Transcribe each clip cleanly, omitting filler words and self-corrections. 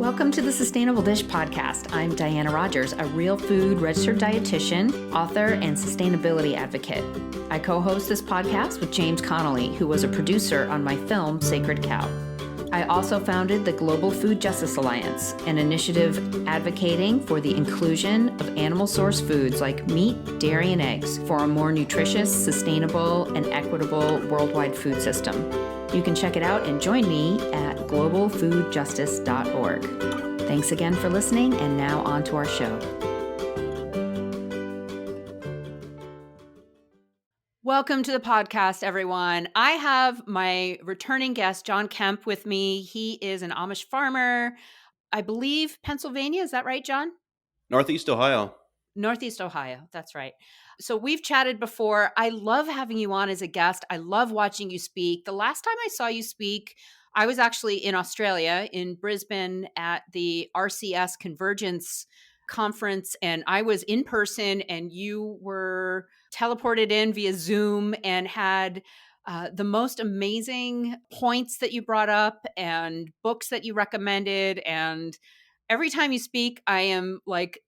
Welcome to the Sustainable Dish Podcast. I'm Diana Rogers, a real food registered dietitian, author, and sustainability advocate. I co-host this podcast with James Connolly, who was a producer on my film, Sacred Cow. I also founded the Global Food Justice Alliance, an initiative advocating for the inclusion of animal-sourced foods like meat, dairy, and eggs for a more nutritious, sustainable, and equitable worldwide food system. You can check it out and join me at globalfoodjustice.org. Thanks again for listening, and now on to our show. Welcome to the podcast, everyone. I have my returning guest, John Kempf, with me. He is an Amish farmer, I believe Pennsylvania. Is that right, John? Northeast Ohio. Northeast Ohio. That's right. So we've chatted before. I love having you on as a guest. I love watching you speak. The last time I saw you speak, I was actually in Australia, in Brisbane, at the RCS Convergence conference, and I was in person, and you were teleported in via Zoom and had the most amazing points that you brought up and books that you recommended. And every time you speak, I am like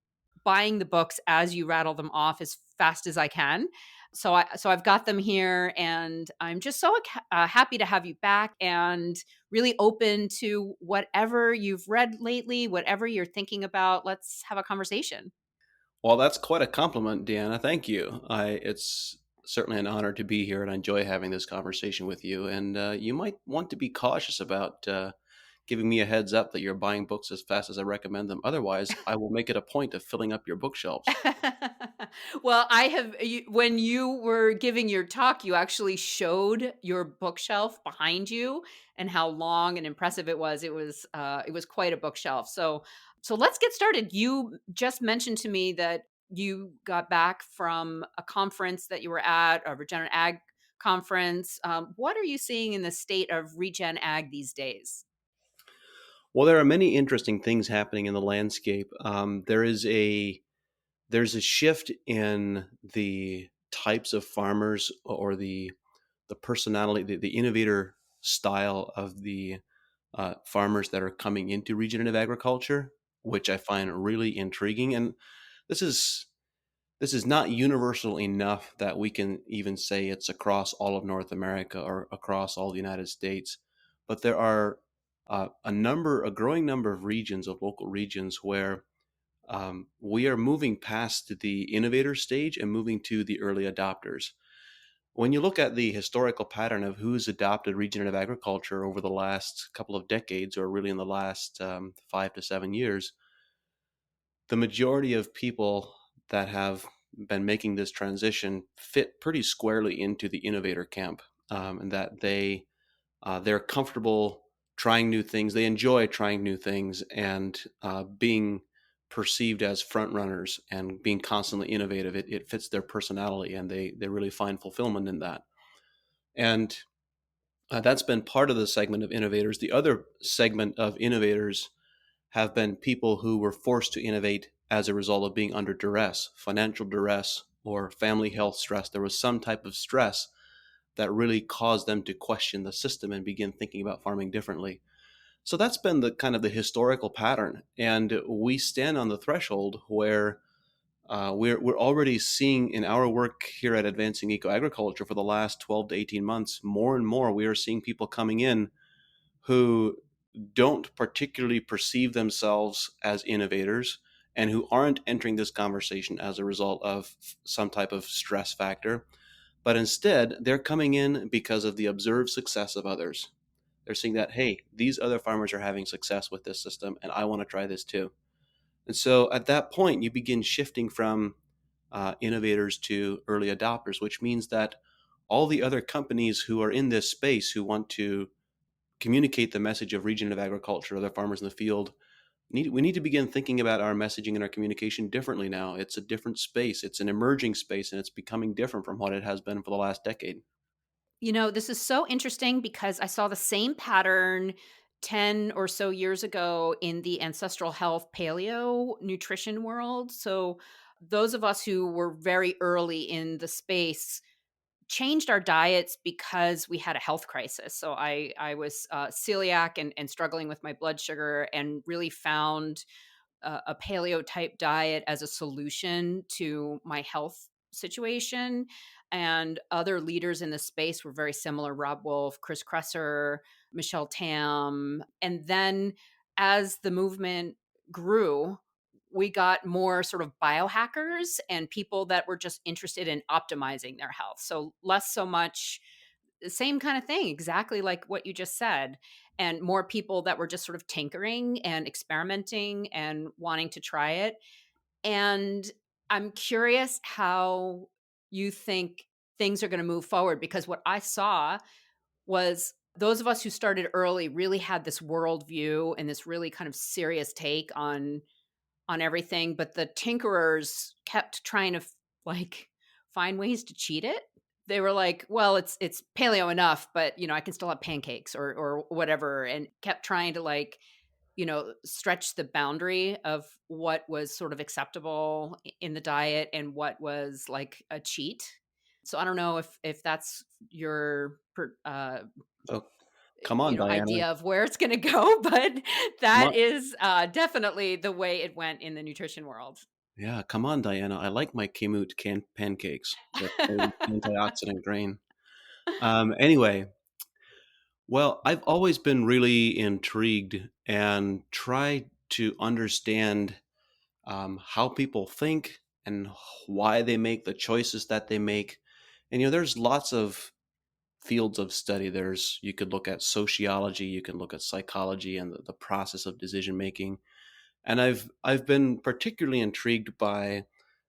buying the books as you rattle them off as fast as I can. So I've got them here, and I'm just so happy to have you back and really open to whatever you've read lately, whatever you're thinking about. Let's have a conversation. Well, that's quite a compliment, Deanna. Thank you. It's certainly an honor to be here, and I enjoy having this conversation with you. And you might want to be cautious about giving me a heads up that you're buying books as fast as I recommend them. Otherwise, I will make it a point of filling up your bookshelves. Well, when you were giving your talk, you actually showed your bookshelf behind you and how long and impressive it was. It was quite a bookshelf. So let's get started. You just mentioned to me that you got back from a conference that you were at, a Regenerative Ag conference. What are you seeing in the state of Regen Ag these days? Well, there are many interesting things happening in the landscape. There's a shift in the types of farmers or the personality, the innovator style of the farmers that are coming into regenerative agriculture, which I find really intriguing. And this is not universal enough that we can even say it's across all of North America or across all the United States. But there are a growing number of regions, of local regions, where we are moving past the innovator stage and moving to the early adopters. When you look at the historical pattern of who's adopted regenerative agriculture over the last couple of decades, or really in the last 5 to 7 years, the majority of people that have been making this transition fit pretty squarely into the innovator camp, and that they're comfortable trying new things. They enjoy trying new things and being perceived as front runners and being constantly innovative. It fits their personality, and they really find fulfillment in that. And that's been part of the segment of innovators. The other segment of innovators have been people who were forced to innovate as a result of being under duress, financial duress, or family health stress. There was some type of stress that really caused them to question the system and begin thinking about farming differently. So that's been the kind of the historical pattern. And we stand on the threshold where we're already seeing in our work here at Advancing Eco Agriculture for the last 12 to 18 months, more and more we are seeing people coming in who don't particularly perceive themselves as innovators and who aren't entering this conversation as a result of some type of stress factor, but instead they're coming in because of the observed success of others. They're seeing that, hey, these other farmers are having success with this system and I want to try this too. And so at that point, you begin shifting from innovators to early adopters, which means that all the other companies who are in this space who want to communicate the message of regenerative agriculture to other farmers in the field, we need to begin thinking about our messaging and our communication differently now. It's a different space. It's an emerging space, and it's becoming different from what it has been for the last decade. You know, this is so interesting because I saw the same pattern 10 or so years ago in the ancestral health paleo nutrition world. So, those of us who were very early in the space changed our diets because we had a health crisis. So I was celiac and struggling with my blood sugar, and really found a paleo type diet as a solution to my health situation. And other leaders in the space were very similar: Rob Wolf, Chris Kresser, Michelle Tam. And then as the movement grew, we got more sort of biohackers and people that were just interested in optimizing their health. So, less so much the same kind of thing, exactly like what you just said, and more people that were just sort of tinkering and experimenting and wanting to try it. And I'm curious how you think things are going to move forward, because what I saw was those of us who started early really had this worldview and this really kind of serious take on everything, but the tinkerers kept trying to like find ways to cheat it. They were like, "Well, it's paleo enough, but I can still have pancakes or whatever," and kept trying to like, stretch the boundary of what was sort of acceptable in the diet and what was like a cheat. So I don't know if that's your Oh, come on, Diana. idea of where it's going to go, but Come that on. is definitely the way it went in the nutrition world. Yeah, come on, Diana. I like my Kamut pancakes with the antioxidant grain. Anyway, well, I've always been really intrigued and tried to understand how people think and why they make the choices that they make. And there's lots of fields of study. You could look at sociology, you can look at psychology and the process of decision making. And I've been particularly intrigued by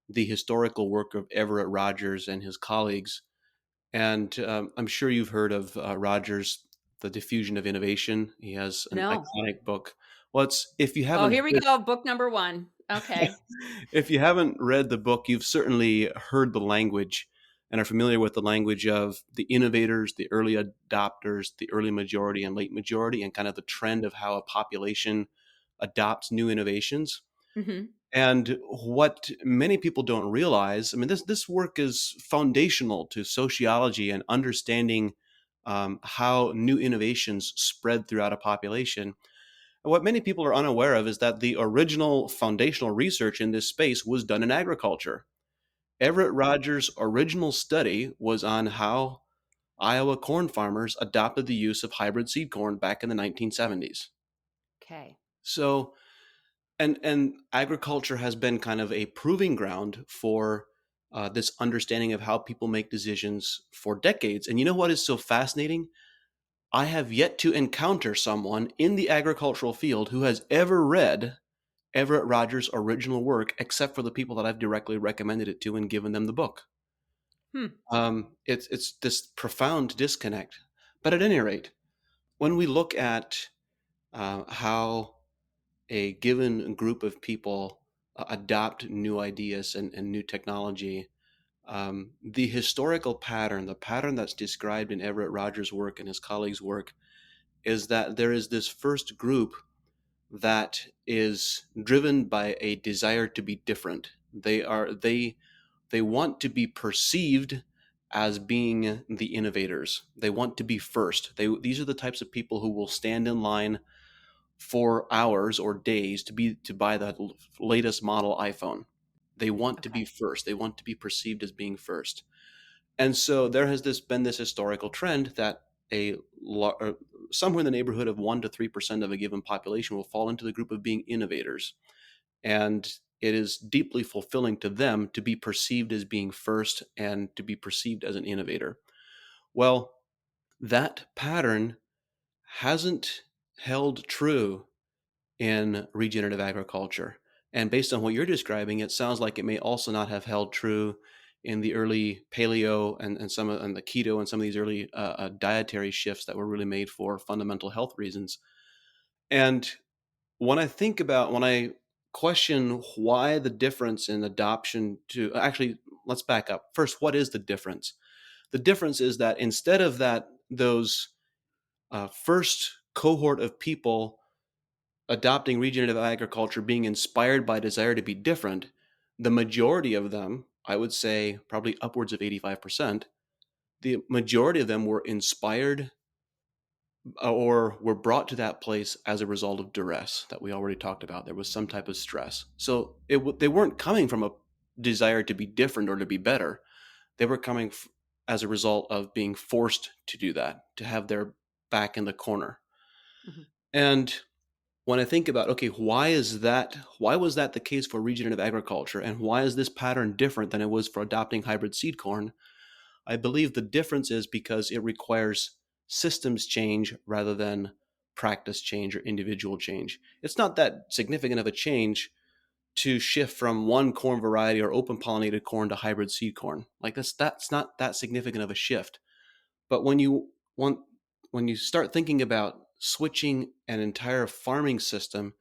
the historical work of Everett Rogers and his colleagues. And I'm sure you've heard of Rogers, The Diffusion of Innovation. He has an No. iconic book. Well, it's if you Oh, haven't here we heard, go. Book number one. Okay. if you haven't read the book, you've certainly heard the language and are familiar with the language of the innovators, the early adopters, the early majority and late majority, and kind of the trend of how a population adopts new innovations. Hmm. And what many people don't realize, I mean, this work is foundational to sociology and understanding how new innovations spread throughout a population. And what many people are unaware of is that the original foundational research in this space was done in agriculture. Everett Rogers' original study was on how Iowa corn farmers adopted the use of hybrid seed corn back in the 1970s. Okay. So, and agriculture has been kind of a proving ground for this understanding of how people make decisions for decades. And you know what is so fascinating? I have yet to encounter someone in the agricultural field who has ever read Everett Rogers' original work, except for the people that I've directly recommended it to and given them the book. Hmm. It's this profound disconnect. But at any rate, when we look at how a given group of people adopt new ideas and new technology, the historical pattern, the pattern that's described in Everett Rogers' work and his colleagues' work, is that there is this first group that is driven by a desire to be different. They want to be perceived as being the innovators. They want to be first. These are the types of people who will stand in line for hours or days to buy the latest model iPhone. They want to be Okay. first. They want to be perceived as being first. And so there has been this historical trend that somewhere in the neighborhood of 1 to 3% of a given population will fall into the group of being innovators. And it is deeply fulfilling to them to be perceived as being first and to be perceived as an innovator. Well, that pattern hasn't held true in regenerative agriculture. And based on what you're describing, it sounds like it may also not have held true in the early paleo and the keto and some of these early dietary shifts that were really made for fundamental health reasons. And when I question why the difference in adoption to actually, let's back up. First, what is the difference? The difference is that instead of those first cohort of people adopting regenerative agriculture being inspired by desire to be different, the majority of them, I would say probably upwards of 85%, the majority of them were inspired or were brought to that place as a result of duress that we already talked about. There was some type of stress. So they weren't coming from a desire to be different or to be better. They were coming as a result of being forced to do that, to have their back in the corner. Mhm. And when I think about, okay, why is that? Why was that the case for regenerative agriculture? And why is this pattern different than it was for adopting hybrid seed corn? I believe the difference is because it requires systems change rather than practice change or individual change. It's not that significant of a change to shift from one corn variety or open pollinated corn to hybrid seed corn. Like that's not that significant of a shift. But want when you start thinking about switching an entire farming system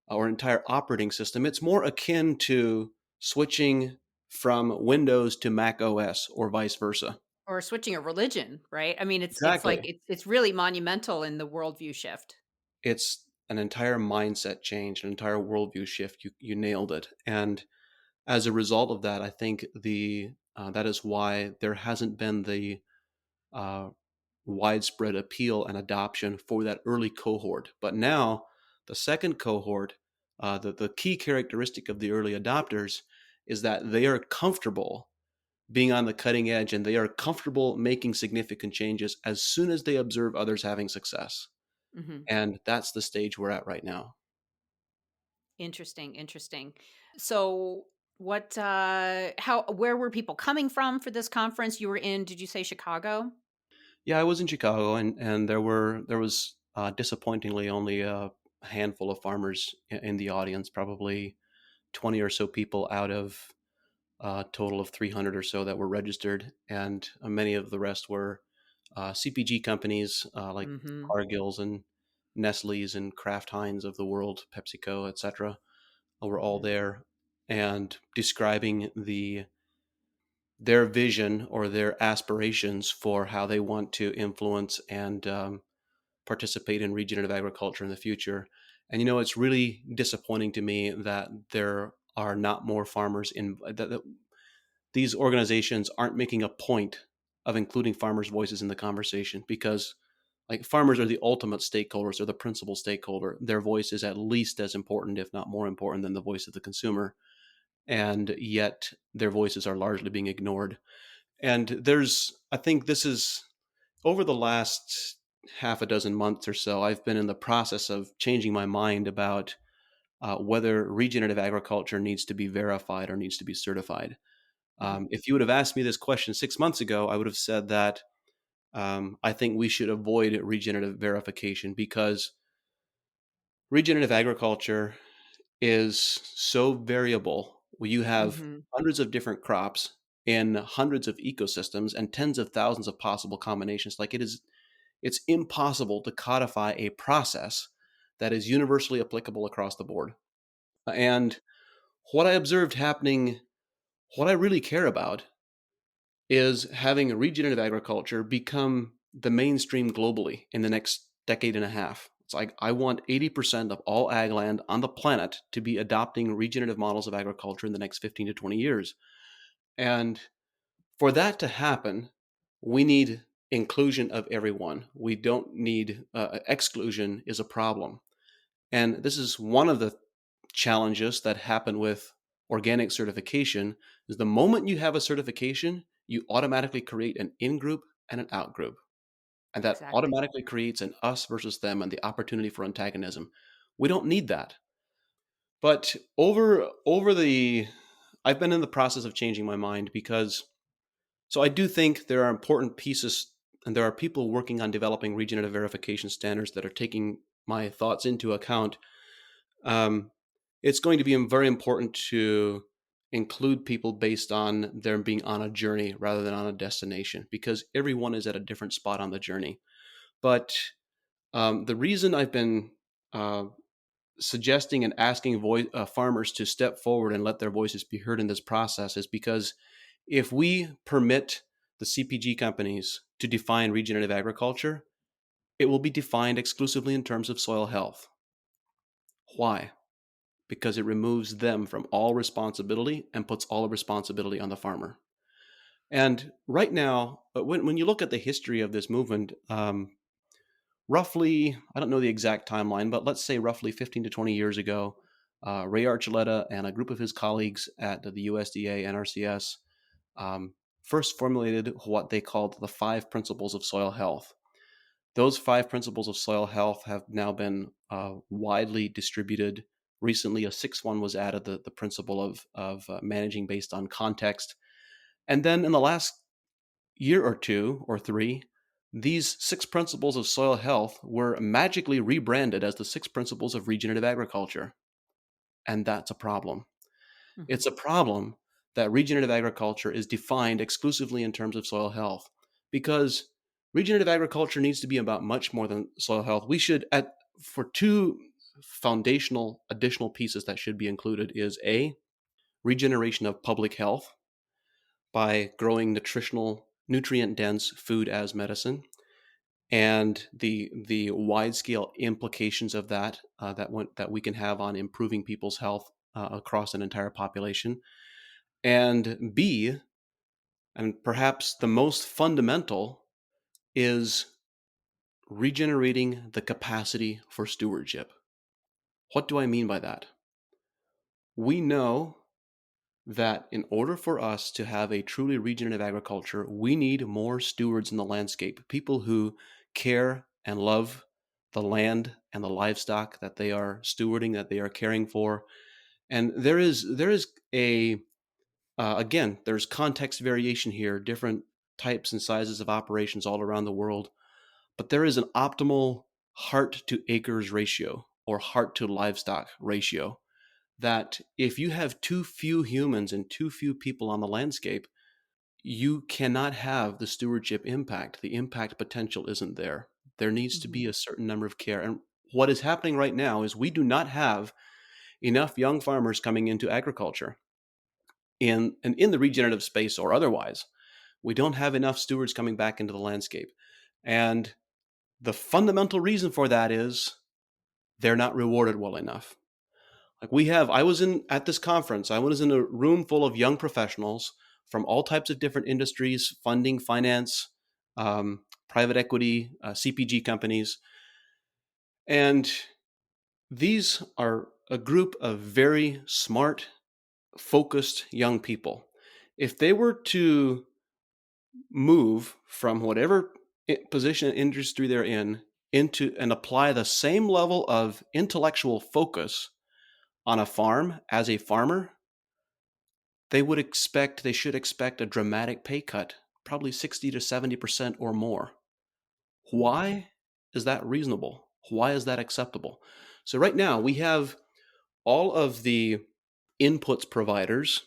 or entire operating system, it's more akin to switching from Windows to Mac OS or vice versa. Or switching a religion, right? I mean, it's like Exactly. it's really monumental in the worldview shift. It's an entire mindset change, an entire worldview shift. You nailed it. And as a result of that, I think the that is why there hasn't been the uh, widespread appeal and adoption for that early cohort. But now, the second cohort, the key characteristic of the early adopters is that they are comfortable being on the cutting edge and they are comfortable making significant changes as soon as they observe others having success. Mhm. And that's the stage we're at right now. Interesting, interesting. So, what how where were people coming from for this conference? You were in, did you say Chicago? Yeah, I was in Chicago, and there was disappointingly only a handful of farmers in the audience, probably 20 or so people out of a total of 300 or so that were registered, and many of the rest were CPG companies like Mhm. Cargill's and Nestle's and Kraft Heinz of the world, PepsiCo, etc. Were all Mhm. there and describing their vision or their aspirations for how they want to influence and participate in regenerative agriculture in the future. And it's really disappointing to me that there are not more farmers in that these organizations aren't making a point of including farmers' voices in the conversation because like farmers are the ultimate stakeholders, they're the principal stakeholder. Their voice is at least as important, if not more important, than the voice of the consumer. And yet their voices are largely being ignored. And I think this is over the last half a dozen months or so, I've been in the process of changing my mind about whether regenerative agriculture needs to be verified or needs to be certified. Mhm. If you would have asked me this question 6 months ago, I would have said that I think we should avoid regenerative verification because regenerative agriculture is so variable. You have Mhm. hundreds of different crops in hundreds of ecosystems and tens of thousands of possible combinations. It's impossible to codify a process that is universally applicable across the board. And what I observed happening, what I really care about is having regenerative agriculture become the mainstream globally in the next decade and a half. It's like I want 80% of all ag land on the planet to be adopting regenerative models of agriculture in the next 15 to 20 years. And for that to happen, we need inclusion of everyone. We don't need exclusion is a problem. And this is one of the challenges that happen with organic certification is the moment you have a certification, you automatically create an in-group and an out-group. And that Exactly. automatically creates an us versus them and the opportunity for antagonism. We don't need that. But over the I've been in the process of changing my mind because so I do think there are important pieces and there are people working on developing regenerative verification standards that are taking my thoughts into account. Um, it's going to be very important to include people based on them being on a journey rather than on a destination because everyone is at a different spot on the journey. But the reason I've been uh, suggesting and asking farmers to step forward and let their voices be heard in this process is because if we permit the CPG companies to define regenerative agriculture, it will be defined exclusively in terms of soil health. Why? Because it removes them from all responsibility and puts all the responsibility on the farmer. And right now, when you look at the history of this movement, roughly, I don't know the exact timeline, but let's say roughly 15 to 20 years ago, Ray Archuleta and a group of his colleagues at the USDA NRCS first formulated what they called the 5 principles of soil health. Those 5 principles of soil health have now been widely distributed. Recently, a sixth one was added, the principle of managing based on context. And then in the last year or two or three, these 6 principles of soil health were magically rebranded as the 6 principles of regenerative agriculture. And that's a problem. It's Mhm. a problem that regenerative agriculture is defined exclusively in terms of soil health, because regenerative agriculture needs to be about much more than soil health. We should, for two foundational additional pieces that should be included, is A, regeneration of public health by growing nutritional, nutrient dense food as medicine, and the wide scale implications of that that we can have on improving people's health across an entire population. And B, and perhaps the most fundamental, is regenerating the capacity for stewardship. What do I mean by that? We know that in order for us to have a truly regenerative agriculture, we need more stewards in the landscape, people who care and love the land and the livestock that they are stewarding, that they are caring for. And there is a again, there's context variation here, different types and sizes of operations all around the world, but there is an optimal heart to acres ratio or heart to livestock ratio that if you have too few humans and too few people on the landscape, you cannot have the stewardship impact. The impact potential isn't there. There needs to be Mhm. a certain number of care. And what is happening right now is we do not have enough young farmers coming into agriculture in the regenerative space or otherwise. We don't have enough stewards coming back into the landscape. And the fundamental reason for that is they're not rewarded well enough. Like I was in at this conference, I was in a room full of young professionals from all types of different industries, funding, finance, private equity, CPG companies. And these are a group of very smart, focused young people. If they were to move from whatever position industry they're in into and apply the same level of intellectual focus on a farm as a farmer, they should expect a dramatic pay cut, probably 60 to 70% or more. Mhm. Why is that reasonable? Why is that acceptable? So right now we have all of the inputs providers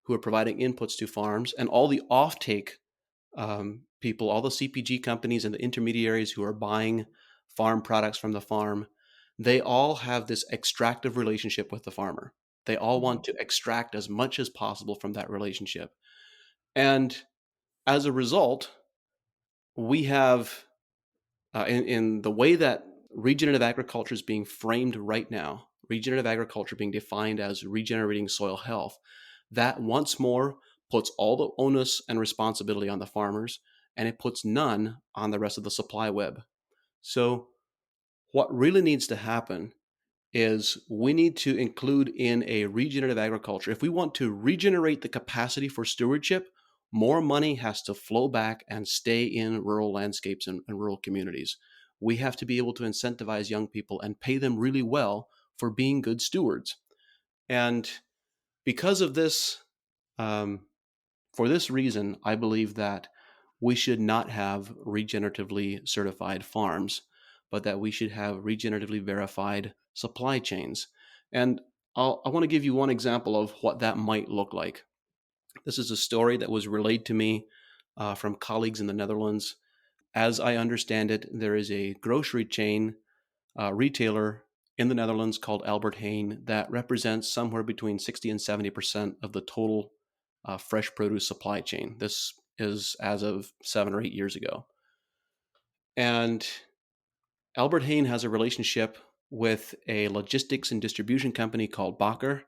who are providing inputs to farms and all the offtake people, all the CPG companies and the intermediaries who are buying farm products from the farm. They all have this extractive relationship with the farmer. They all want Mhm. to extract as much as possible from that relationship. And as a result, we have, in the way that regenerative agriculture is being framed right now, regenerative agriculture being defined as regenerating soil health, that once more puts all the onus and responsibility on the farmers, and it puts none on the rest of the supply web. So, what really needs to happen is we need to include in a regenerative agriculture. If we want to regenerate the capacity for stewardship, more money has to flow back and stay in rural landscapes and rural communities. We have to be able to incentivize young people and pay them really well for being good stewards. And because of this, um, for this reason, I believe that we should not have regeneratively certified farms, but that we should have regeneratively verified supply chains. And I want to give you one example of what that might look like. This is a story that was relayed to me from colleagues in the Netherlands. As I understand it, there is a grocery chain retailer in the Netherlands called Albert Heijn that represents somewhere between 60 and 70% of the total fresh produce supply chain. This is as of 7 or 8 years ago. And Albert Heijn has a relationship with a logistics and distribution company called Bakker.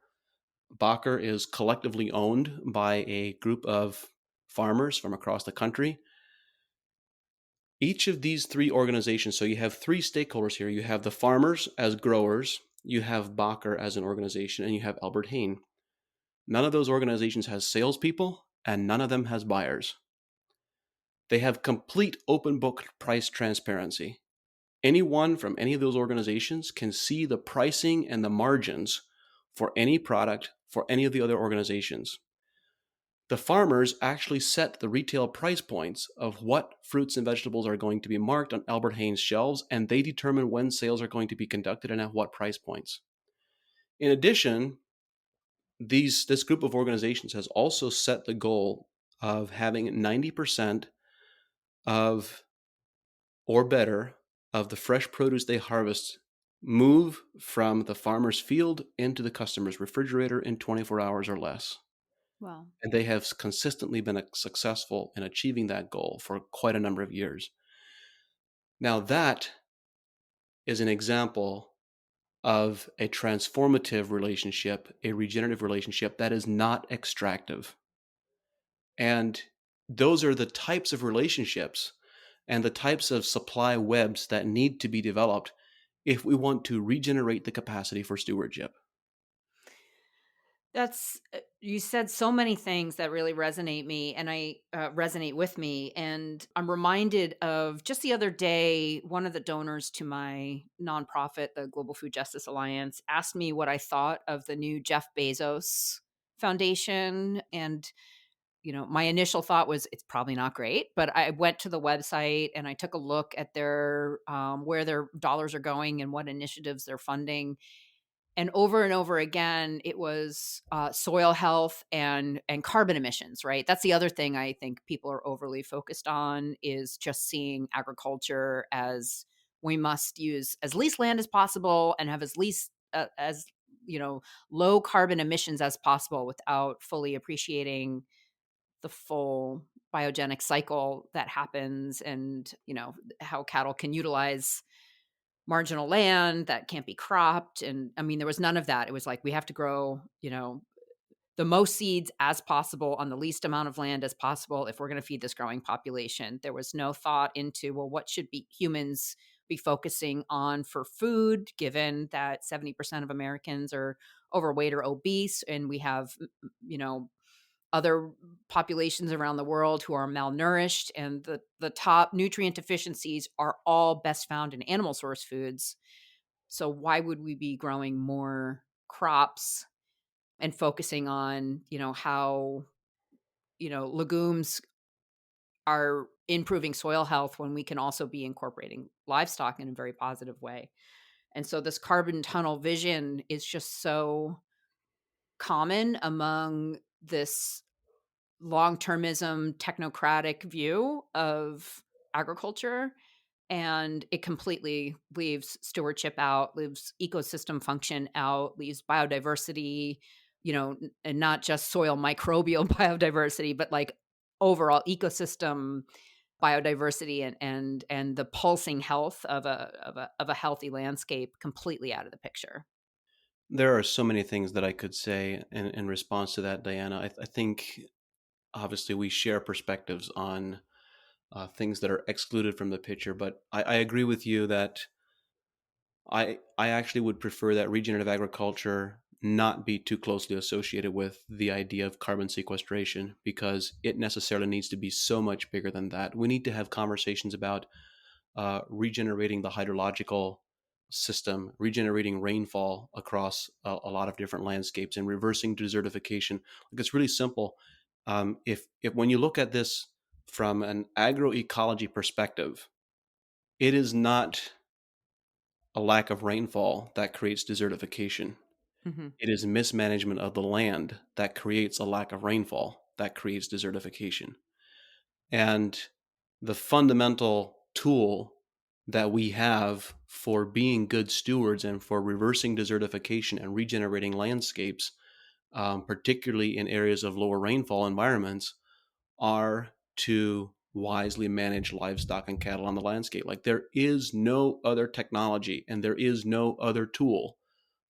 Bakker is collectively owned by a group of farmers from across the country. Each of these three organizations, so you have three stakeholders here. You have the farmers as growers, you have Bacher as an organization, and you have Albert Hain. None of those organizations has salespeople, and none of them has buyers. They have complete open book price transparency. Anyone from any of those organizations can see the pricing and the margins for any product for any of the other organizations. The farmers actually set the retail price points of what fruits and vegetables are going to be marked on Albert Hain's shelves, and they determine when sales are going to be conducted and at what price points. In addition, this group of organizations has also set the goal of having 90% of or better of the fresh produce they harvest move from the farmer's field into the customer's refrigerator in 24 hours or less. Wow. And they have consistently been successful in achieving that goal for quite a number of years. Now, that is an example of a transformative relationship, a regenerative relationship that is not extractive. And those are the types of relationships and the types of supply webs that need to be developed if we want to regenerate the capacity for stewardship. That's you said so many things that really resonate with me, and I'm reminded of just the other day, one of the donors to my nonprofit, the Global Food Justice Alliance, asked me what I thought of the new Jeff Bezos Foundation, and my initial thought was it's probably not great, but I went to the website and I took a look at their where their dollars are going and what initiatives they're funding, and over again, it was soil health and carbon emissions. Right, that's the other thing I think people are overly focused on, is just seeing agriculture as we must use as least land as possible and have as least as you know low carbon emissions as possible, without fully appreciating the full biogenic cycle that happens, and how cattle can utilize marginal land that can't be cropped. And I mean, there was none of that. It was like we have to grow, the most seeds as possible on the least amount of land as possible if we're going to feed this growing population. There was no thought into, well, what should be humans be focusing on for food, given that 70% of Americans are overweight or obese, and we have, you know, other populations around the world who are malnourished, and the top nutrient deficiencies are all best found in animal source foods. So why would we be growing more crops and focusing on, how, legumes are improving soil health, when we can also be incorporating livestock in a very positive way? And so this carbon tunnel vision is just so common among this long-termism technocratic view of agriculture, and it completely leaves stewardship out, leaves ecosystem function out, leaves biodiversity, and not just soil microbial biodiversity, but like overall ecosystem biodiversity, and the pulsing health of a healthy landscape completely out of the picture. There are so many things that I could say in response to that, Diana. I think obviously we share perspectives on things that are excluded from the picture, but I agree with you that I actually would prefer that regenerative agriculture not be too closely associated with the idea of carbon sequestration, because it necessarily needs to be so much bigger than that. We need to have conversations about regenerating the hydrological system, regenerating rainfall across a lot of different landscapes, and reversing desertification. Like, it's really simple. If when you look at this from an agroecology perspective, it is not a lack of rainfall that creates desertification. Mhm. It is mismanagement of the land that creates a lack of rainfall that creates desertification. And the fundamental tool that we have for being good stewards and for reversing desertification and regenerating landscapes, particularly in areas of lower rainfall environments, are to wisely manage livestock and cattle on the landscape. Like, there is no other technology and there is no other tool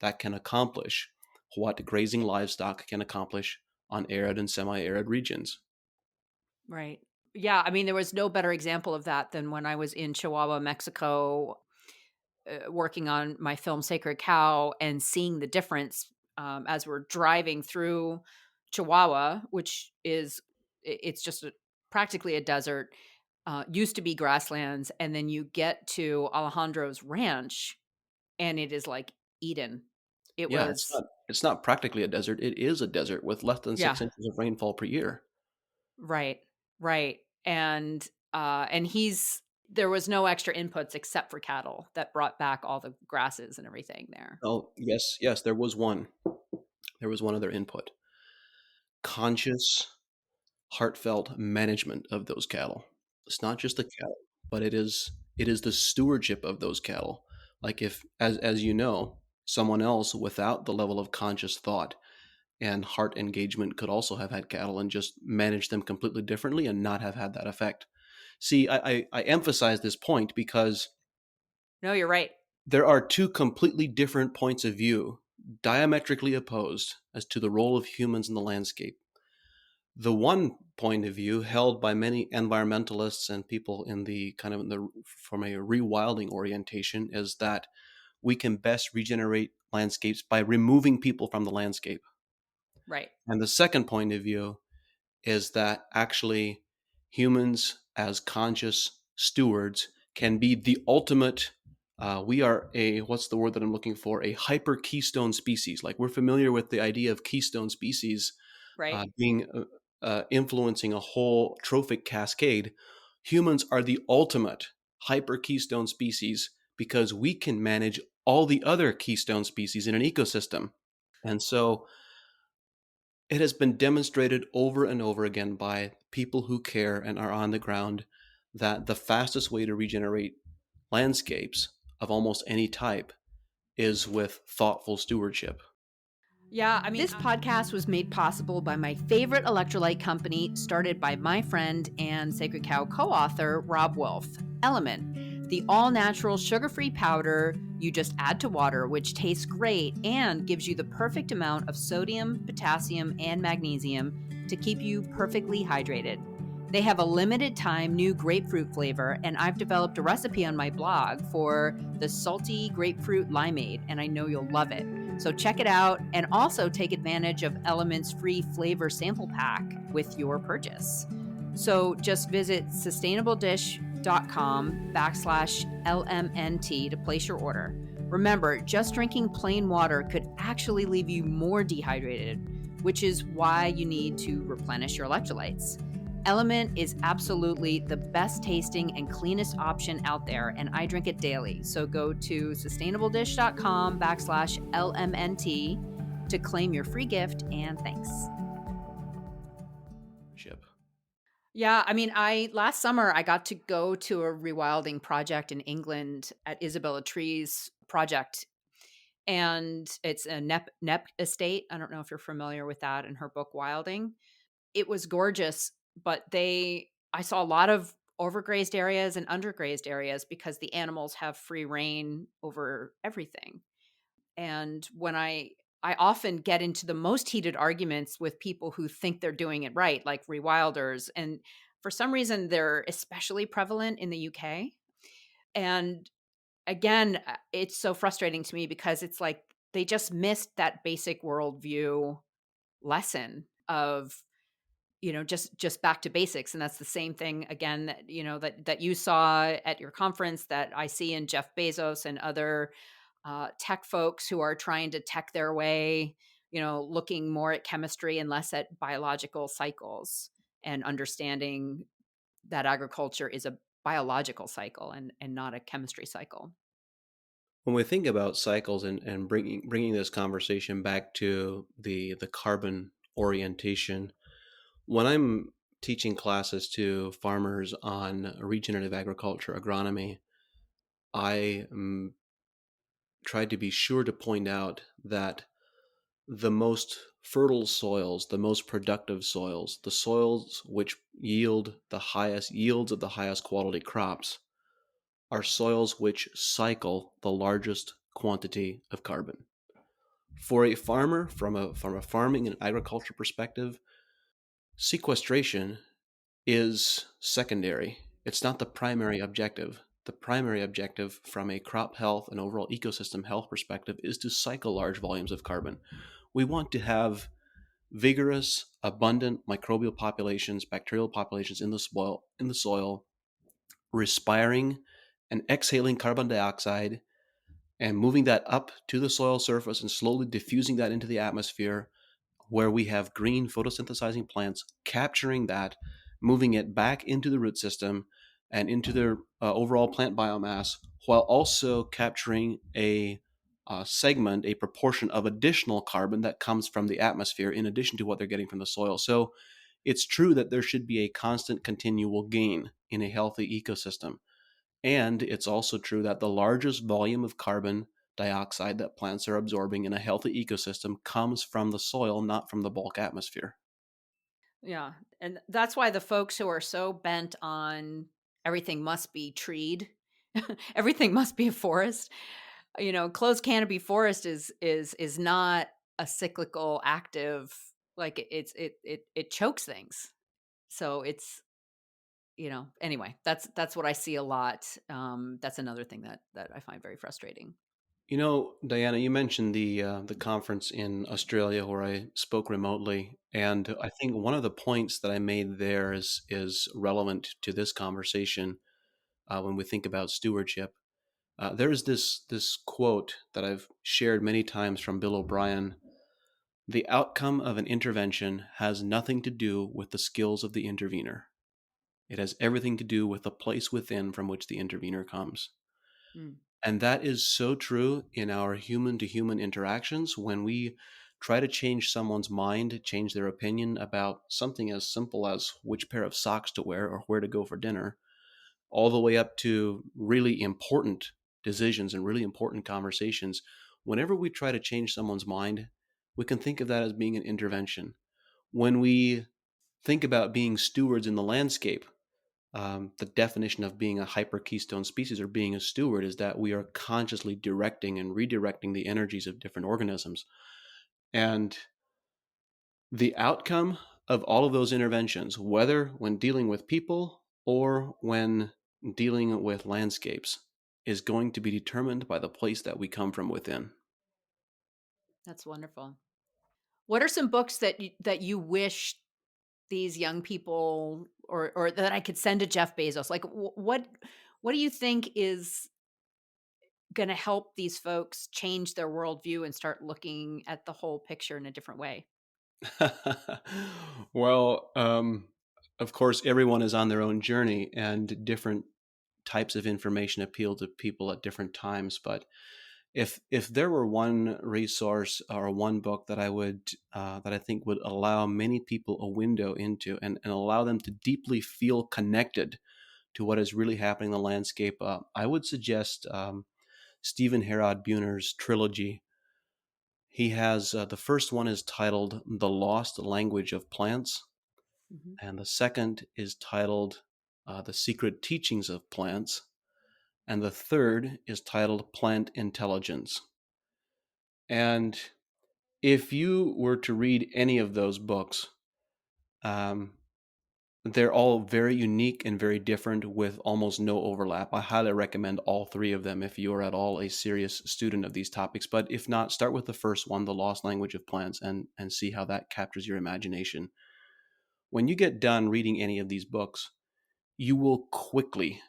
that can accomplish what grazing livestock can accomplish on arid and semi-arid regions. Right. Yeah, I mean, there was no better example of that than when I was in Chihuahua, Mexico, working on my film Sacred Cow and seeing the difference, as we're driving through Chihuahua, which is it's just practically a desert. Used to be grasslands, and then you get to Alejandro's ranch, and it is like Eden. It Yeah, it's was, not practically a desert. It is a desert with less than yeah, 6 inches of rainfall per year. right, right, and he's there was no extra inputs except for cattle that brought back all the grasses and everything there. Oh, yes, yes, there was one. There was one other input. Conscious, heartfelt management of those cattle. It's not just the cattle, but it is the stewardship of those cattle. Like if as you know, someone else without the level of conscious thought and heart engagement could also have had cattle and just managed them completely differently and not have had that effect. See, I emphasize this point because No, you're right. there are two completely different points of view, diametrically opposed, as to the role of humans in the landscape. The one point of view held by many environmentalists and people in the kind of in the from a rewilding orientation is that we can best regenerate landscapes by removing people from the landscape. Right. And the second point of view is that actually humans as conscious stewards can be the ultimate. We are a, what's the word that I'm looking for, a hyper keystone species. Like we're familiar with the idea of keystone species Right. being influencing a whole trophic cascade. Humans are the ultimate hyper keystone species because we can manage all the other keystone species in an ecosystem. And so it has been demonstrated over and over again by people who care and are on the ground that the fastest way to regenerate landscapes of almost any type is with thougtful stewardship. Yeah, I mean, this podcast was made possible by my favorite electrolyte company, started by my friend and Sacred Cow co author, Rob Wolf, Element, the all natural sugar free powder you just add to water, which tastes great and gives you the perfect amount of sodium, potassium, and magnesium to keep you perfectly hydrated. They have a limited time new grapefruit flavor, and I've developed a recipe on my blog for the salty grapefruit limeade, and I know you'll love it. So check it out and also take advantage of Element's free flavor sample pack with your purchase. So just visit sustainabledish.com/LMNT to place your order. Remember, just drinking plain water could actually leave you more dehydrated, which is why you need to replenish your electrolytes. Element is absolutely the best tasting and cleanest option out there, and I drink it daily. So go to sustainabledish.com/LMNT to claim your free gift, and thanks. Yeah, I mean, I last summer I got to go to a rewilding project in England at Isabella Tree's project, and it's a Nep estate. I don't know if you're familiar with that in her book Wilding. It was gorgeous, but I saw a lot of overgrazed areas and undergrazed areas because the animals have free reign over everything. And when I often get into the most heated arguments with people who think they're doing it right, like rewilders, and for some reason they're especially prevalent in the UK. And again, it's so frustrating to me because it's like they just missed that basic worldview lesson of, just back to basics. And that's the same thing again that, that you saw at your conference, that I see in Jeff Bezos and other tech folks who are trying to tech their way, looking more at chemistry and less at biological cycles, and understanding that agriculture is a biological cycle and not a chemistry cycle. When we think about cycles and bringing this conversation back to the carbon orientation, when I'm teaching classes to farmers on regenerative agriculture, agronomy, I try to be sure to point out that the most fertile soils, the most productive soils, the soils which yield the highest yields of the highest quality crops are soils which cycle the largest quantity of carbon. For a farmer, from a farming and agriculture perspective, sequestration is secondary. It's not the primary objective. The primary objective from a crop health and overall ecosystem health perspective is to cycle large volumes of carbon. We want to have vigorous, abundant microbial populations, bacterial populations in the soil, respiring and exhaling carbon dioxide and moving that up to the soil surface and slowly diffusing that into the atmosphere, where we have green photosynthesizing plants capturing that, moving it back into the root system and into their overall plant biomass, while also capturing a segment, a proportion of additional carbon that comes from the atmosphere in addition to what they're getting from the soil. So it's true that there should be a constant continual gain in a healthy ecosystem. And it's also true that the largest volume of carbon dioxide that plants are absorbing in a healthy ecosystem comes from the soil, not from the bulk atmosphere. Yeah. And that's why the folks who are so bent on everything must be treed, everything must be a forest. Closed canopy forest is not a cyclical active, like it chokes things. So anyway, that's what I see a lot. That's another thing that I find very frustrating. Diana, you mentioned the conference in Australia where I spoke remotely, and I think one of the points that I made there is relevant to this conversation when we think about stewardship. There is this quote that I've shared many times from Bill O'Brien. The outcome of an intervention has nothing to do with the skills of the intervener. It has everything to do with the place within from which the intervener comes. Mm, And that is so true in our human to human interactions when we try to change someone's mind, change their opinion about something as simple as which pair of socks to wear or where to go for dinner, all the way up to really important decisions and really important conversations. Whenever we try to change someone's mind, we can think of that as being an intervention. When we think about being stewards in the landscape, the definition of being a hyperkeystone species or being a steward is that we are consciously directing and redirecting the energies of different organisms. And the outcome of all of those interventions, whether when dealing with people or when dealing with landscapes, is going to be determined by the place that we come from within. that's wonderful. What are some books that you wish these young people, or that I could send to Jeff Bezos? Like, what do you think is going to help these folks change their worldview and start looking at the whole picture in a different way? well, of course, everyone is on their own journey, and different types of information appeal to people at different times. But if there were one resource or one book that I think would allow many people a window into and allow them to deeply feel connected to what is really happening in the landscape, I would suggest Stephen Herod Buhner's trilogy. He has the first one is titled The Lost Language of Plants, Mhm. and the second is titled The Secret Teachings of Plants, and the third is titled Plant Intelligence. And if you were to read any of those books, um, they're all very unique and very different with almost no overlap. I highly recommend all three of them if you are at all a serious student of these topics. But if not, start with the first one, The Lost Language of Plants, and see how that captures your imagination. When you get done reading any of these books, you will quickly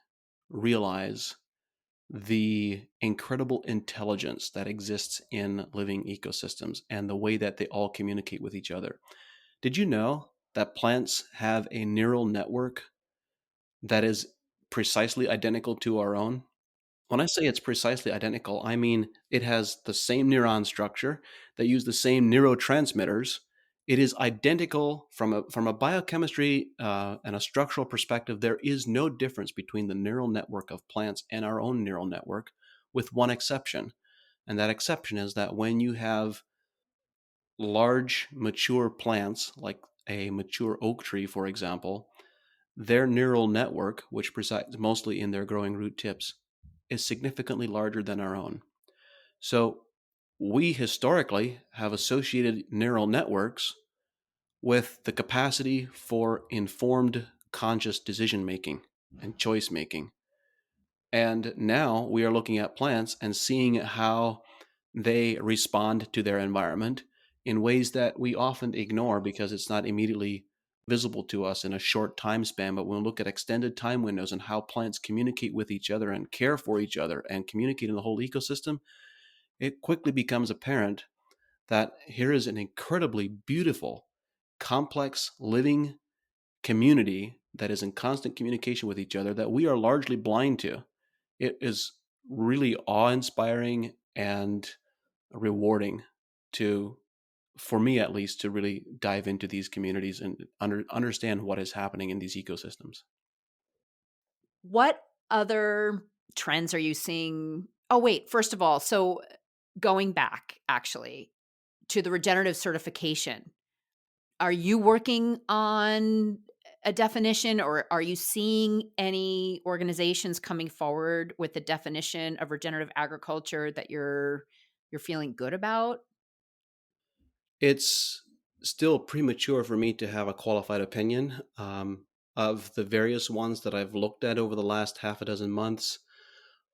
realize the incredible intelligence that exists in living ecosystems and the way that they all communicate with each other. Did you know that plants have a neural network that is precisely identical to our own? When I say it's precisely identical, I mean it has the same neuron structure, they use the same neurotransmitters. It is identical from a biochemistry and a structural perspective. There is no difference between the neural network of plants and our own neural network, with one exception. And that exception is that when you have large, mature plants, like a mature oak tree, for example, their neural network, which resides mostly in their growing root tips, is significantly larger than our own. So we historically have associated neural networks with the capacity for informed conscious decision making and choice making. And now we are looking at plants and seeing how they respond to their environment in ways that we often ignore because it's not immediately visible to us in a short time span. But when we look at extended time windows and how plants communicate with each other and care for each other and communicate in the whole ecosystem, it quickly becomes apparent that here is an incredibly beautiful, complex, living community that is in constant communication with each other that we are largely blind to. It is really awe-inspiring and rewarding to, for me at least, to really dive into these communities and understand what is happening in these ecosystems. What other trends are you seeing? Oh, wait, first of all, so going back actually to the regenerative certification, are you working on a definition, or are you seeing any organizations coming forward with a definition of regenerative agriculture that you're feeling good about? It's still premature for me to have a qualified opinion. Of the various ones that I've looked at over the last half a dozen months,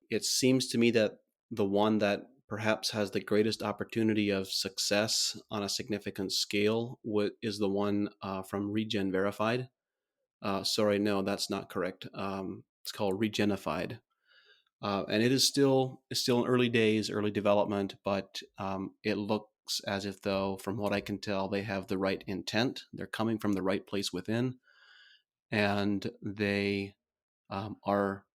it seems to me that the one that perhaps has the greatest opportunity of success on a significant scale is the one from Regen Verified. Sorry, no, that's not correct. It's called Regenified, and it's still in early days, early development, but it looks as if though, from what I can tell, they have the right intent. They're coming from the right place within, and they are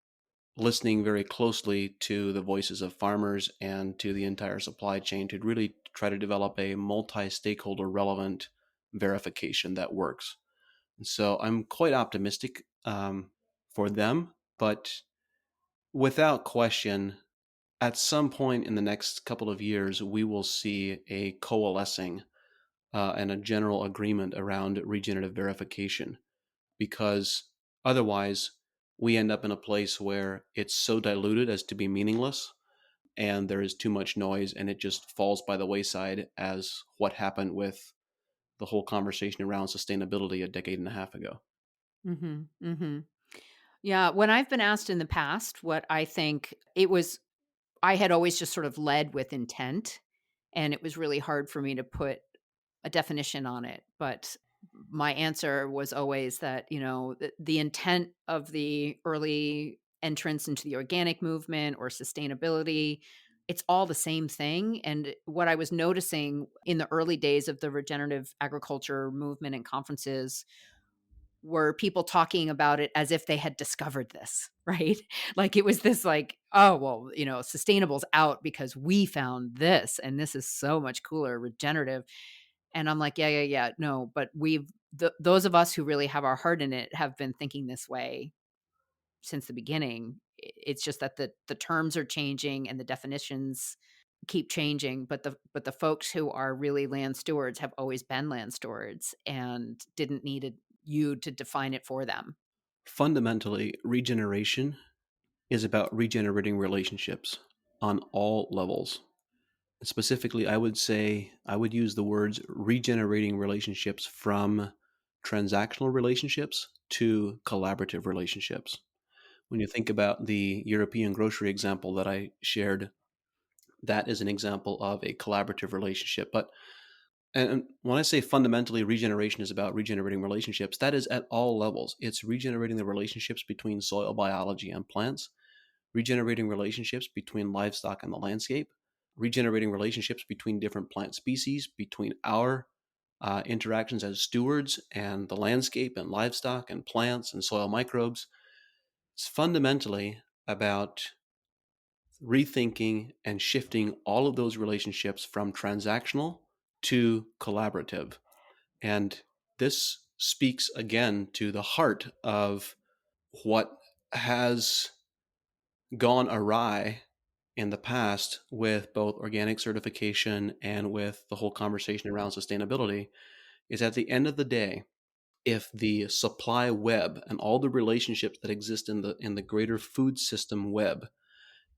listening very closely to the voices of farmers and to the entire supply chain to really try to develop a multi-stakeholder relevant verification that works. And so I'm quite optimistic for them, but without question, at some point in the next couple of years, we will see a coalescing and a general agreement around regenerative verification, because otherwise we end up in a place where it's so diluted as to be meaningless and there is too much noise and it just falls by the wayside, as what happened with the whole conversation around sustainability a decade and a half ago. Mhm, mhm. Yeah, when I've been asked in the past what I think, I had always just sort of led with intent, and it was really hard for me to put a definition on it, but my answer was always that, the intent of the early entrance into the organic movement or sustainability, it's all the same thing, and what I was noticing in the early days of the regenerative agriculture movement and conferences were people talking about it as if they had discovered this, right? Like it was this like, "Oh, well, sustainable's out because we found this, and this is so much cooler, regenerative." And I'm like, "Yeah, yeah, yeah. No, but those of us who really have our heart in it have been thinking this way since the beginning. It's just that the terms are changing and the definitions keep changing, but the folks who are really land stewards have always been land stewards and didn't need you to define it for them." Fundamentally, regeneration is about regenerating relationships on all levels. Specifically, I would say I would use the words regenerating relationships from transactional relationships to collaborative relationships. When you think about the European grocery example that I shared, that is an example of a collaborative relationship. But and when I say fundamentally regeneration is about regenerating relationships, that is at all levels. It's regenerating the relationships between soil biology and plants, regenerating relationships between livestock and the landscape, regenerating relationships between different plant species, between our interactions as stewards and the landscape and livestock and plants and soil microbes. It's fundamentally about rethinking and shifting all of those relationships from transactional to collaborative. And this speaks again to the heart of what has gone awry in the past with both organic certification and with the whole conversation around sustainability. Is at the end of the day, if the supply web and all the relationships that exist in the greater food system web,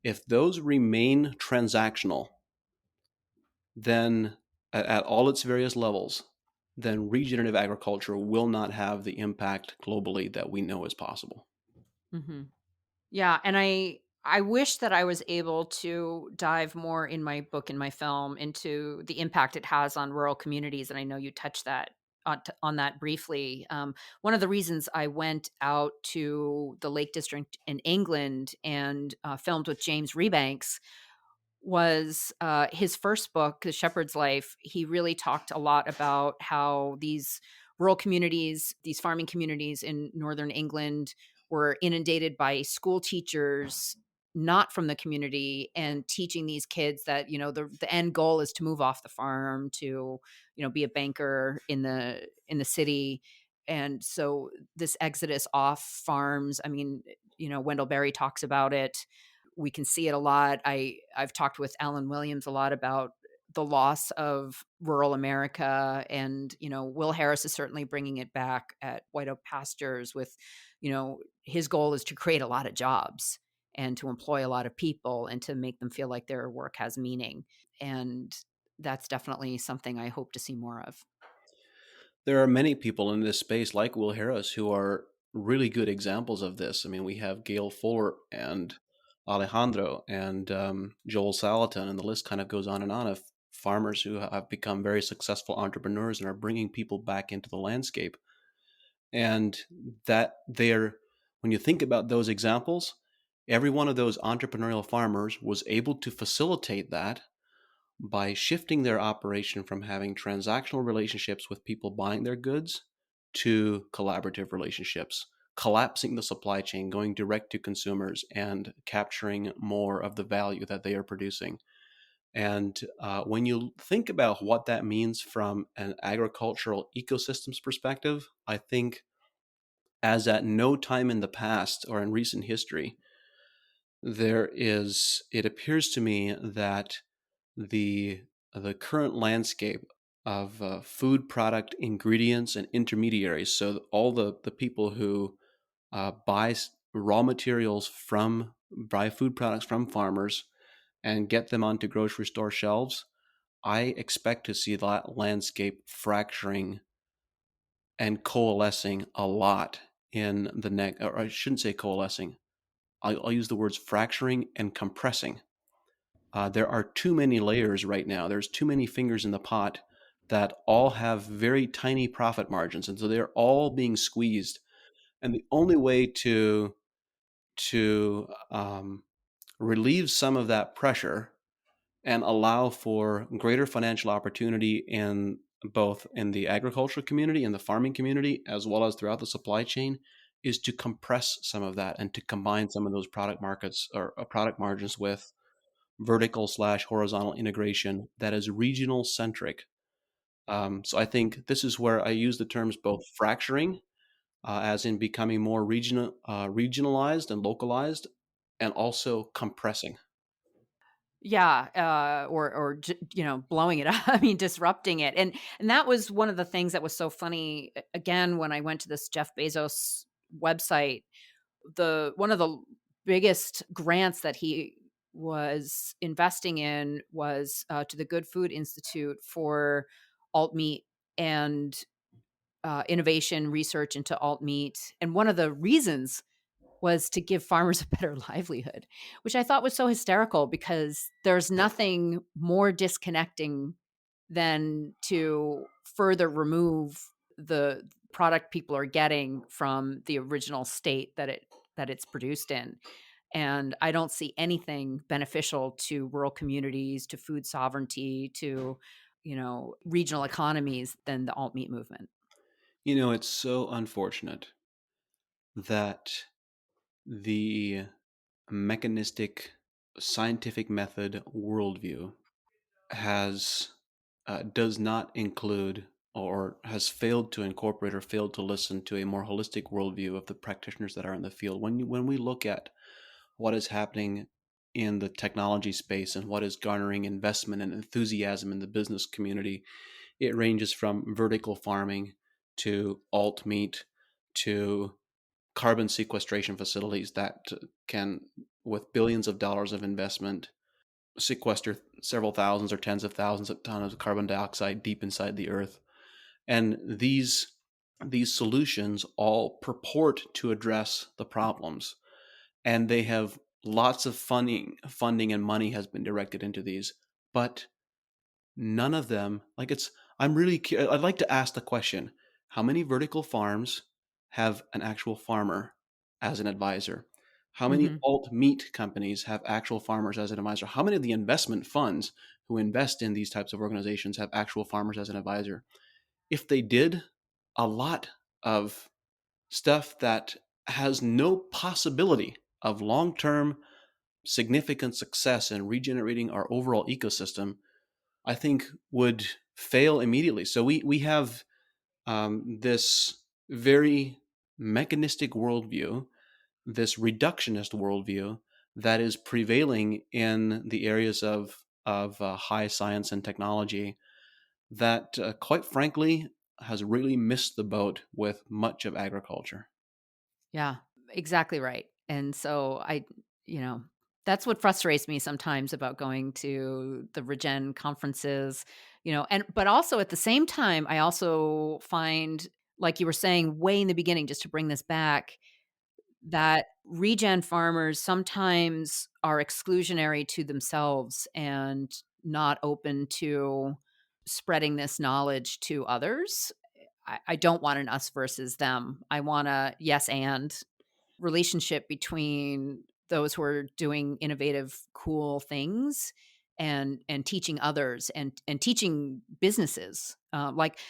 if those remain transactional, then at all its various levels, then regenerative agriculture will not have the impact globally that we know is possible. Hmm. Yeah, and I wish that I was able to dive more in my book and my film into the impact it has on rural communities, and I know you touched that on that briefly. One of the reasons I went out to the Lake District in England and filmed with James Rebanks was, his first book, The Shepherd's Life. He really talked a lot about how these rural communities, these farming communities in northern England were inundated by school teachers not from the community and teaching these kids that, the end goal is to move off the farm to, be a banker in the city. And so this exodus off farms, I mean, Wendell Berry talks about it. We can see it a lot. I've talked with Alan Williams a lot about the loss of rural America, and Will Harris is certainly bringing it back at White Oak Pastures with, his goal is to create a lot of jobs and to employ a lot of people and to make them feel like their work has meaning. And that's definitely something I hope to see more of. There are many people in this space, like Will Harris, who are really good examples of this. I mean, we have Gail Fuller and Alejandro and Joel Salatin, and the list kind of goes on and on of farmers who have become very successful entrepreneurs and are bringing people back into the landscape. And that they're, when you think about those examples, every one of those entrepreneurial farmers was able to facilitate that by shifting their operation from having transactional relationships with people buying their goods to collaborative relationships, collapsing the supply chain, going direct to consumers, and capturing more of the value that they are producing. And when you think about what that means from an agricultural ecosystems perspective, I think as at no time in the past or in recent history, it appears to me that the the current landscape of food product ingredients and intermediaries, so all the people who raw materials from buy food products from farmers and get them onto grocery store shelves, I expect to see that landscape fracturing and coalescing a lot in the next, or I shouldn't say coalescing. I'll use the words fracturing and compressing. There are too many layers right now. There's too many fingers in the pot that all have very tiny profit margins, and so they're all being squeezed. And the only way to relieve some of that pressure and allow for greater financial opportunity in both in the agricultural community and the farming community, as well as throughout the supply chain, is to compress some of that and to combine some of those product markets or product margins with vertical slash horizontal integration that is regional centric. So I think this is where I use the terms both fracturing, as in becoming more regionalized and localized, and also compressing. Yeah, blowing it up. I mean, disrupting it, and that was one of the things that was so funny. Again, when I went to this Jeff Bezos website, the one of the biggest grants that he was investing in was to the Good Food Institute for alt meat and innovation research into alt meat. And one of the reasons was to give farmers a better livelihood, which I thought was so hysterical because there's nothing more disconnecting than to further remove the product people are getting from the original state that it's produced in. And I don't see anything beneficial to rural communities, to food sovereignty, to regional economies than the alt meat movement. It's so unfortunate that the mechanistic scientific method worldview has does not include or has failed to incorporate or failed to listen to a more holistic worldview of the practitioners that are in the field. When we look at what is happening in the technology space and what is garnering investment and enthusiasm in the business community, it ranges from vertical farming to alt meat to carbon sequestration facilities that can, with billions of dollars of investment, sequester several thousands or tens of thousands of tons of carbon dioxide deep inside the earth. And these solutions all purport to address the problems, and they have lots of funding and money has been directed into these, but none of them, like it's I'd like to ask the question, how many vertical farms have an actual farmer as an advisor? How many Mhm. alt meat companies have actual farmers as an advisor? How many of the investment funds who invest in these types of organizations have actual farmers as an advisor? If they did, a lot of stuff that has no possibility of long-term significant success in regenerating our overall ecosystem, I think would fail immediately. So we have this very mechanistic worldview, this reductionist worldview that is prevailing in the areas of high science and technology that, quite frankly, has really missed the boat with much of agriculture. Yeah, exactly right. And so you know, that's what frustrates me sometimes about going to the Regen conferences, and but also at the same time, I also find, like you were saying way in the beginning, just to bring this back, that regen farmers sometimes are exclusionary to themselves and not open to spreading this knowledge to others. I don't want an us versus them. I want a yes and relationship between those who are doing innovative, cool things and teaching others and teaching businesses. Like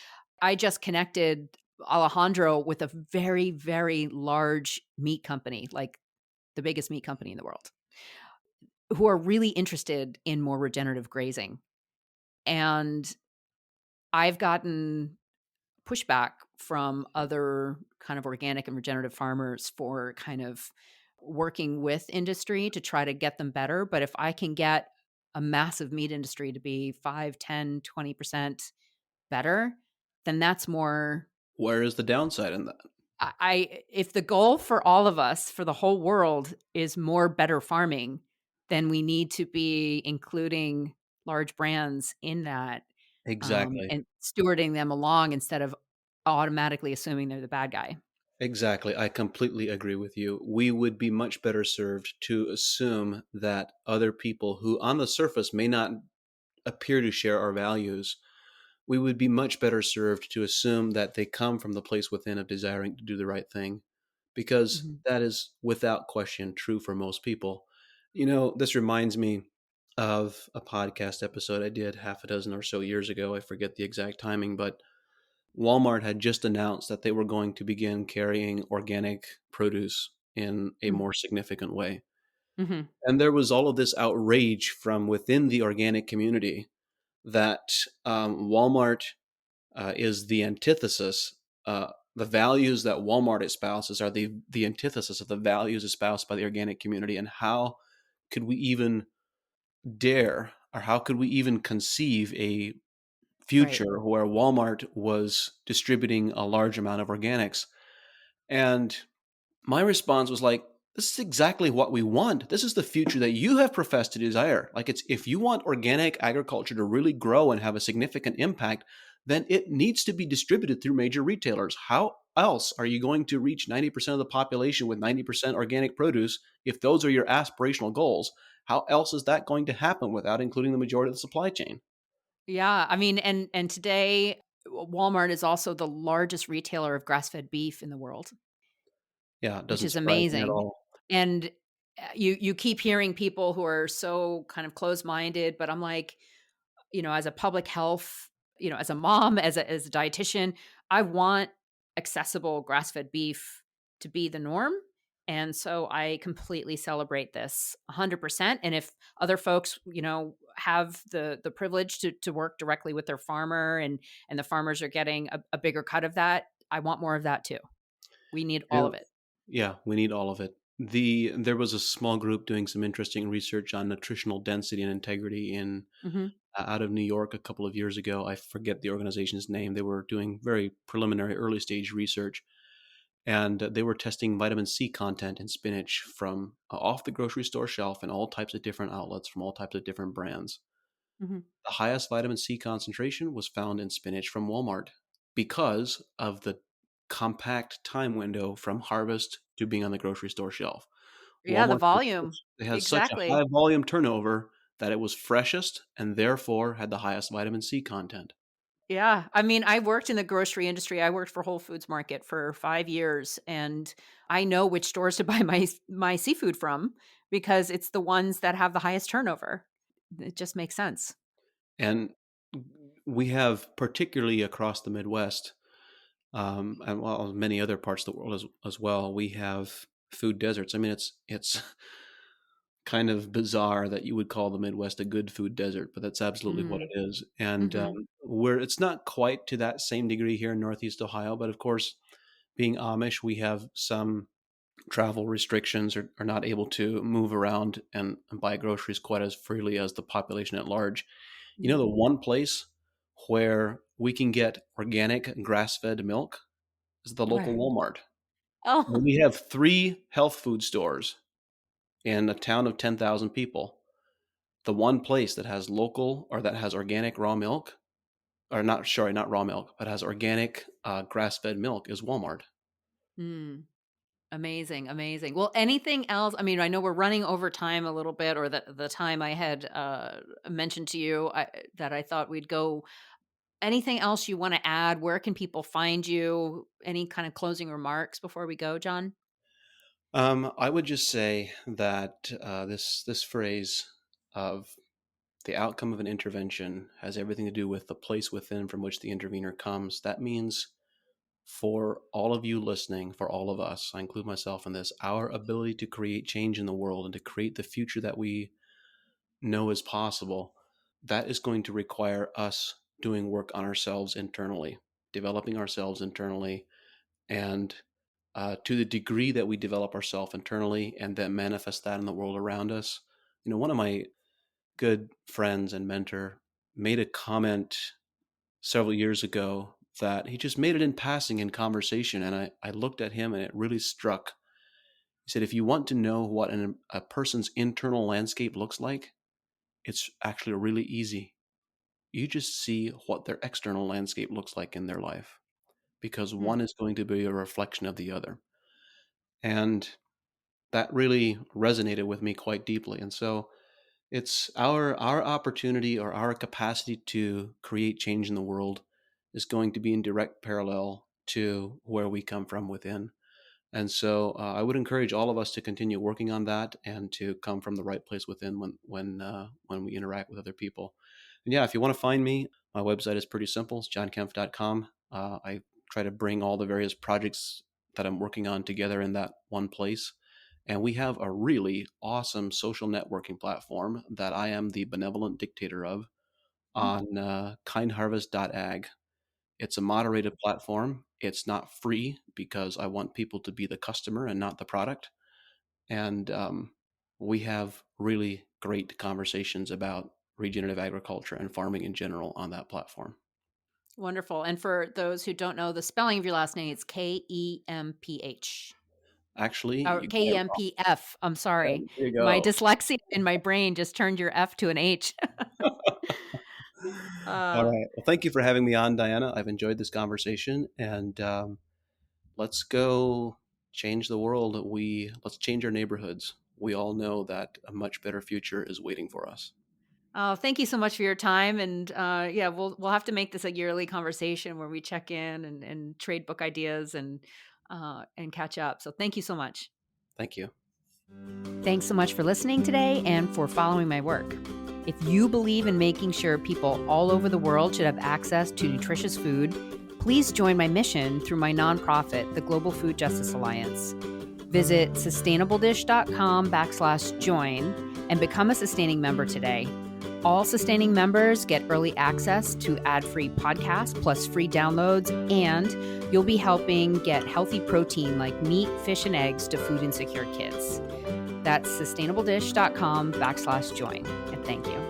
I just connected Alejandro with a very, very large meat company, like the biggest meat company in the world, who are really interested in more regenerative grazing. And I've gotten pushback from other kind of organic and regenerative farmers for kind of working with industry to try to get them better. But if I can get a massive meat industry to be 5, 10, 20% better, then that's more. Where is the downside in that? If the goal for all of us, for the whole world, is more better farming, then we need to be including large brands in that, Exactly. and stewarding them along instead of automatically assuming they're the bad guy. Exactly. I completely agree with you. We would be much better served to assume that other people who, on the surface, may not appear to share our values, we would be much better served to assume that they come from the place within of desiring to do the right thing, because Mhm, that is without question true for most people. You know, this reminds me of a podcast episode I did half a dozen or so years ago. I forget the exact timing, but Walmart had just announced that they were going to begin carrying organic produce in a mm, more significant way. mhm, And there was all of this outrage from within the organic community that Walmart is the antithesis. The values that Walmart espouses are the antithesis of the values espoused by the organic community. And how could we even dare, or how could we even conceive a right. future where Walmart was distributing a large amount of organics? And my response was like, this is exactly what we want. This is the future that you have professed to desire. Like, it's, if you want organic agriculture to really grow and have a significant impact, then it needs to be distributed through major retailers. How else are you going to reach 90% of the population with 90% organic produce if those are your aspirational goals? How else is that going to happen without including the majority of the supply chain? Yeah, I mean, and today, Walmart is also the largest retailer of grass-fed beef in the world, Yeah, it which doesn't is surprise me at amazing. all. And, you keep hearing people who are so kind of closed-minded, but I'm like, as a public health, as a mom, as a dietitian, I want accessible grass-fed beef to be the norm. And so I completely celebrate this 100%. And if other folks, have the privilege to work directly with their farmer and the farmers are getting a bigger cut of that, I want more of that too. We need all Yeah. of it. Yeah, we need all of it. There was a small group doing some interesting research on nutritional density and integrity in Mhm. out of New York a couple of years ago. I forget the organization's name. They were doing very preliminary, early stage research, and they were testing vitamin C content in spinach from off the grocery store shelf in all types of different outlets from all types of different brands. Mhm. The highest vitamin C concentration was found in spinach from Walmart. because of the compact time window from harvest to being on the grocery store shelf. Yeah, the Walmart volume. it has such a high Exactly. volume turnover that it was freshest and therefore had the highest vitamin C content. Yeah. I mean, I worked in the grocery industry. I worked for Whole Foods Market for 5 years, and I know which stores to buy my seafood from because it's the ones that have the highest turnover. It just makes sense. And we have, particularly across the Midwest, and well, many other parts of the world as well, we have food deserts. I mean, it's kind of bizarre that you would call the Midwest a good food desert, but that's absolutely what Mm. it is. And Mhm. we're it's not quite to that same degree here in Northeast Ohio, but of course, being Amish, we have some travel restrictions or are not able to move around and buy groceries quite as freely as the population at large. You know, the Mhm. one place where we can get organic grass-fed milk is the local Where? Walmart. Oh. When we have 3 health food stores in a town of 10,000 people, the one place that has local or that has organic raw milk, or not, sorry, not raw milk, but has organic grass-fed milk is Walmart. Mm. Amazing, amazing. Well, anything else? I mean, I know we're running over time a little bit, or the time I had mentioned to you that I thought we'd go. Anything else you want to add? Where can people find you? Any kind of closing remarks before we go, John? I would just say that this phrase of the outcome of an intervention has everything to do with the place within from which the intervener comes. That means for all of you listening, for all of us, I include myself in this, our ability to create change in the world and to create the future that we know is possible, that is going to require us doing work on ourselves internally, developing ourselves internally, and to the degree that we develop ourselves internally and then manifest that in the world around us. You know, one of my good friends and mentor made a comment several years ago that he just made it in passing in conversation. And I looked at him and it really struck. He said, if you want to know what a person's internal landscape looks like, it's actually really easy. You just see what their external landscape looks like in their life because Hmm. one is going to be a reflection of the other. And that really resonated with me quite deeply. And so it's our opportunity or our capacity to create change in the world is going to be in direct parallel to where we come from within. And so I would encourage all of us to continue working on that and to come from the right place within when we interact with other people. And yeah, if you want to find me, my website is pretty simple. It's johnkempf.com. I try to bring all the various projects that I'm working on together in that one place. And we have a really awesome social networking platform that I am the benevolent dictator of on kindharvest.ag. It's a moderated platform. It's not free because I want people to be the customer and not the product. And we have really great conversations about regenerative agriculture and farming in general on that platform. Wonderful. And for those who don't know the spelling of your last name, it's Kemph. Actually, Or you got it wrong. Kempf. I'm sorry. There you My go. dyslexia in my brain just turned your F to an H. All uh, right. Well, thank you for having me on, Diana. I've enjoyed this conversation, and let's go change the world. Let's change our neighborhoods. We all know that a much better future is waiting for us. oh, thank you so much for your time. And yeah, we'll have to make this a yearly conversation where we check in and trade book ideas and catch up. So thank you so much. Thank you. Thanks so much for listening today and for following my work. If you believe in making sure people all over the world should have access to nutritious food, please join my mission through my nonprofit, the Global Food Justice Alliance. Visit sustainabledish.com/join and become a sustaining member today. All sustaining members get early access to ad-free podcasts plus free downloads, and you'll be helping get healthy protein like meat, fish, and eggs to food insecure kids. That's sustainabledish.com/join. And thank you.